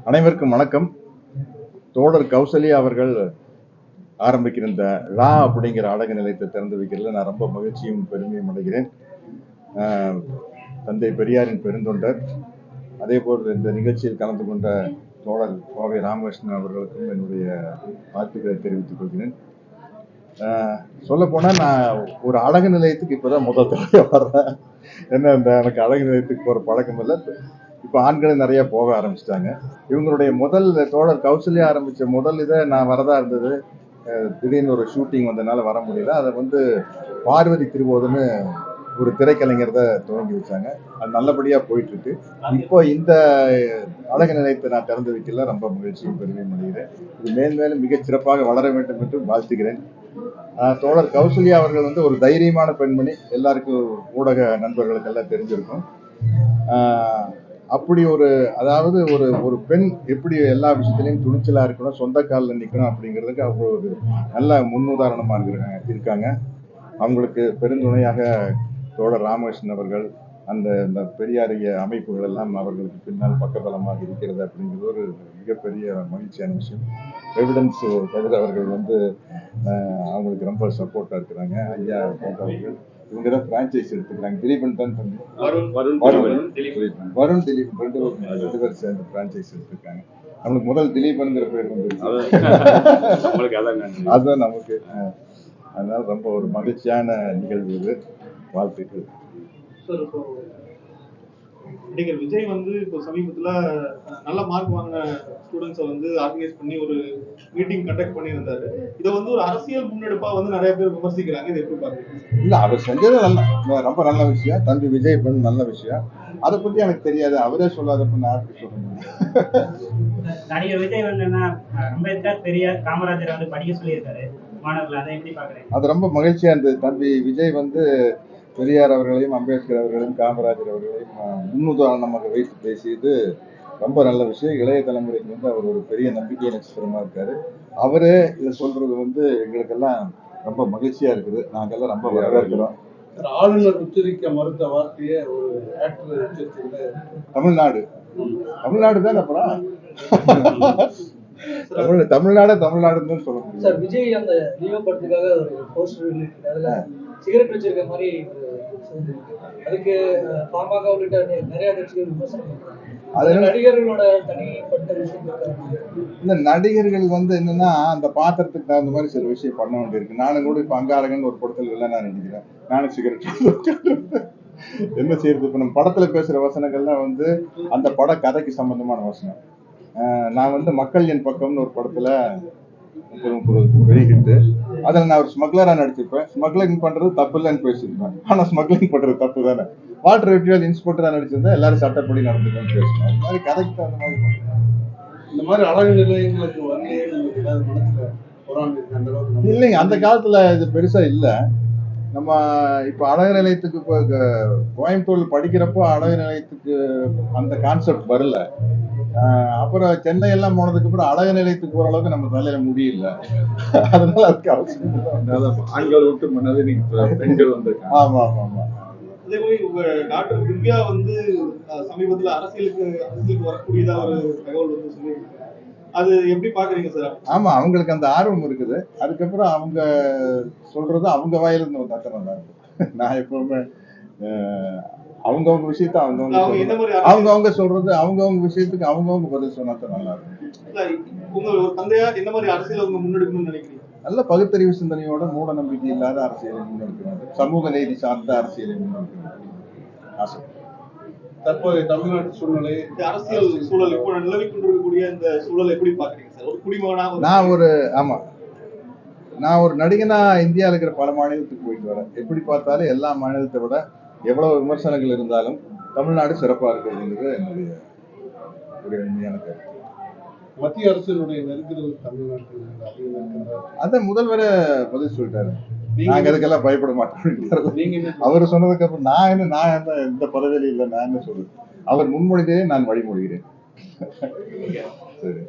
அனைவருக்கும் வணக்கம். தோழர் கௌசல்யா அவர்கள் ஆரம்பிக்கிற இந்த லா அப்படிங்கிற அழகு நிலையத்தை திறந்து வைக்கிறதுல நான் ரொம்ப மகிழ்ச்சியும் பெருமையும் அடைகிறேன். தந்தை பெரியாரின் பெருந்தொண்டர், அதே போல் இந்த நிகழ்ச்சியில் கலந்து கொண்ட தோழர் கோவை ராமகிருஷ்ணன் அவர்களுக்கும் என்னுடைய வாழ்த்துக்களை தெரிவித்துக் கொள்கிறேன். சொல்ல போனா நான் ஒரு அழகு நிலையத்துக்கு இப்பதான் முதல் தடவை வர்றேன். என்ன எனக்கு அழகு நிலையத்துக்கு போற பழக்கம் இல்லை. இப்போ ஆண்களும் நிறைய போக ஆரம்பிச்சிட்டாங்க. இவங்களுடைய முதல் தோழர் கௌசல்யா ஆரம்பிச்ச முதல் இதை நான் வரதா இருந்தது. திடீர்னு ஒரு ஷூட்டிங் வந்ததுனால வர முடியல. அதை பார்வதி திருவோதுன்னு ஒரு திரைக்கலைஞர் தான் துவங்கி வச்சாங்க. அது நல்லபடியா போயிட்டு இருக்கு. இப்போ இந்த அழகு நிலையத்தை நான் திறந்து வைக்கல ரொம்ப மகிழ்ச்சியும் பெருமையும் அடைகிறேன். இது மேலும் மிகச் சிறப்பாக வளர வேண்டும் என்று வாழ்த்துகிறேன். தோழர் கௌசல்யா அவர்கள் ஒரு தைரியமான பெண்மணி. எல்லாருக்கும் ஊடக நண்பர்களுக்கெல்லாம் தெரிஞ்சிருக்கும். அப்படி அதாவது ஒரு பெண் எப்படி எல்லா விஷயத்திலையும் துணிச்சலா இருக்கணும், சொந்த காலில் நிற்கணும் அப்படிங்கிறதுக்கு அவங்க ஒரு நல்ல முன்னுதாரணமா இருக்காங்க. அவங்களுக்கு பெருந்துணையாக தோழர் ராமகிருஷ்ணன் அவர்கள், அந்த பெரியாரிய அமைப்புகள் எல்லாம் அவர்களுக்கு பின்னால் பக்கபலமாக இருக்கிறது அப்படிங்கிறது ஒரு மிகப்பெரிய மகிழ்ச்சியான விஷயம். எவிடன்ஸ் கவிதை அவர்கள் அவங்களுக்கு ரொம்ப சப்போர்ட்டா இருக்கிறாங்க. ஐயா போன்றவர்கள் இவங்க தான் பிரான்ச்சைஸ் எடுத்துக்கிறாங்க. திலீபன் தான் வருண் திலீப் ரெண்டு பேர் சேர்ந்து பிரான்ச்சைஸ் எடுத்துருக்காங்க. நம்மளுக்கு முதல் திலீபன்ங்கிற பேர் அதுதான் நமக்கு. அதனால ரொம்ப ஒரு மகிழ்ச்சியான நிகழ்வு இது. வாழ்த்துக்கள். நடிகர் விஜய் இப்போ சமீபத்துல நல்ல மார்க் வாங்கின ஸ்டூடெண்ட்ஸை ஆர்கனைஸ் பண்ணி ஒரு மீட்டிங் கண்டக்ட் பண்ணியிருந்தாரு. இதை ஒரு அரசியல் முன்னெடுப்பா நிறைய பேர் விமர்சிக்கிறாங்க. இது எப்படி பாருங்க? இல்ல, அவர் செஞ்சது ரொம்ப நல்ல விஷயம். தம்பி விஜய் நல்ல விஷயம். அதை பத்தி எனக்கு தெரியாது. அவரே சொல்லாதப்ப நான் எப்படி சொல்ல முடியும்? நடிகர் விஜய் அம்பேத்கர், பெரியார், காமராஜர் படிக்க சொல்லியிருக்காரு மாணவர்கள். அதை எப்படி பாக்குறேன்? அது ரொம்ப மகிழ்ச்சியா இருந்தது. தம்பி விஜய் பெரியார் அவர்களையும் அம்பேத்கர் அவர்களையும் காமராஜர் அவர்களையும் முன்னுதாரணமாக வைத்து பேசியது ரொம்ப நல்ல விஷயம். இளைய தலைமுறைக்கு அவர் ஒரு பெரிய நம்பிக்கை நட்சத்திரமா இருக்காரு. அவரு இதை சொல்றது எங்களுக்கெல்லாம் ரொம்ப மகிழ்ச்சியா இருக்குது. நாங்கெல்லாம் ரொம்ப வரவேற்கிறோம். ஆளுநர் உச்சரிக்க மறுத்த வார்த்தையை ஒரு ஆக்டர் தமிழ்நாடு தான். அப்புறம் தமிழ்நாடுன்னு சொல்ல முடியும். சார், விஜய் அந்த லியோ படத்துக்காக ஒரு போஸ்டர் அதுல சிகரெட் வச்சிருக்க மாதிரி அதுக்கு பாமக உள்ளிட்ட நிறைய கட்சிகள் விமர்சனம் பண்றாங்க. நடிகர்களோட தனிப்பட்ட விஷயம். இந்த நடிகர்கள் என்னன்னா அந்த பாத்திரத்துக்கு தகுந்த மாதிரி சில விஷயம் பண்ண வேண்டியிருக்கு. நானும் கூட இப்ப அங்காரகன் ஒரு படத்துல இல்லை நான் நினைக்கிறேன். நானும் சிகரெட் என்ன செய்யறது? இப்ப நம்ம படத்துல பேசுற வசனங்கள்லாம் அந்த பட கதைக்கு சம்பந்தமான வசனம். நான் மக்கள் என் பக்கம்னு ஒரு படத்துல வெளியிட்டு அதில் நான் ஒரு ஸ்மக்லரா நடிச்சிருப்பேன். ஸ்மக்லிங் பண்றது தப்பு இல்லைன்னு பேசியிருப்பேன். ஆனா ஸ்மக்லிங் பண்றது தப்பு தானே. வாட்டர் வெட்டியால் இன்ஸ்பெக்டரா நடிச்சிருந்தா எல்லாரும் சட்டப்படி நடந்துக்கணும்னு பேசுவேன். அது மாதிரி கதைக்கு தகுந்த மாதிரி இந்த மாதிரி அழகு நிலையங்களுக்கு இல்லைங்க. அந்த காலத்துல இது பெருசா இல்ல. நம்ம இப்ப அழகு நிலையத்துக்கு கோயம்புத்தூர்ல படிக்கிறப்போ அழகு நிலையத்துக்கு அந்த கான்செப்ட் வரல. அப்புறம் சென்னை எல்லாம் போனதுக்கு அப்புறம் அழகு நிலையத்துக்கு போற அளவுக்கு நம்ம தலையில முடியல. அதனால அதுக்கு அவசியம் ஆண்கள் விட்டு பண்ணது பெண்கள் வந்திருக்காங்க. ஆமா ஆமா ஆமா. அதே மாதிரி உங்க டாக்டர் திவ்யா சமீபத்துல அரசியலுக்கு வரக்கூடியதா ஒரு தகவல் சொல்லியிருக்காங்க. அது எப்படி பாக்குறீங்க சார்? ஆமா, அவங்களுக்கு அந்த ஆர்வம் இருக்குது. அதுக்கப்புறம் அவங்க சொல்றது அவங்க வாயிலிருந்து வந்தா நல்லா இருக்கும். நான் எப்பவுமே அவங்கவுங்க விஷயத்த அவங்கவுங்க சொல்றது அவங்கவுங்க விஷயத்துக்கு அவங்கவுங்க பதில் சொன்னா நல்லா இருக்கும். உங்க ஒரு தந்தையா என்ன மாதிரி அரசியல் முன்னெடுக்கணும்னு நினைக்கிறீங்க? நல்ல பகுத்தறிவு சிந்தனையோட மூட நம்பிக்கை இல்லாத அரசியலை முன்னெடுக்கிறது, சமூக நீதி சார்ந்த அரசியலை முன்னெடுக்கிறது ஆசை. தற்போதைய தமிழ்நாட்டு சூழ்நிலை, அரசியல் சூழல் இப்போ நிலவி கொண்டிருக்கக்கூடிய இந்த சூழல் எப்படி பாக்குறீங்க சார்? ஒரு குடிமகனா நான் ஒரு நடிகனா இந்தியாவில் இருக்கிற பல மாநிலத்துக்கு போயிட்டு வரேன். எப்படி பார்த்தாலும் எல்லா மாநிலத்தை விட எவ்வளவு விமர்சனங்கள் இருந்தாலும் தமிழ்நாடு சிறப்பா இருக்கிறதுங்கிறது என்னுடைய ஒரு எளிமையான கருத்து. மத்திய அரசினுடைய நெருக்கடிகள் தமிழ்நாட்டில் அத முதல்வரை பதில் சொல்லிட்டாரு. நாங்க அதுக்கெல்லாம் பயப்பட மாட்டோம். அவர் சொன்னதுக்கு அப்புறம் நான் எந்த பதவியில இல்லை. நான் என்ன சொல்றேன்? அவர் முன்மொழிதே நான் வழிமொழிகிறேன். சரி.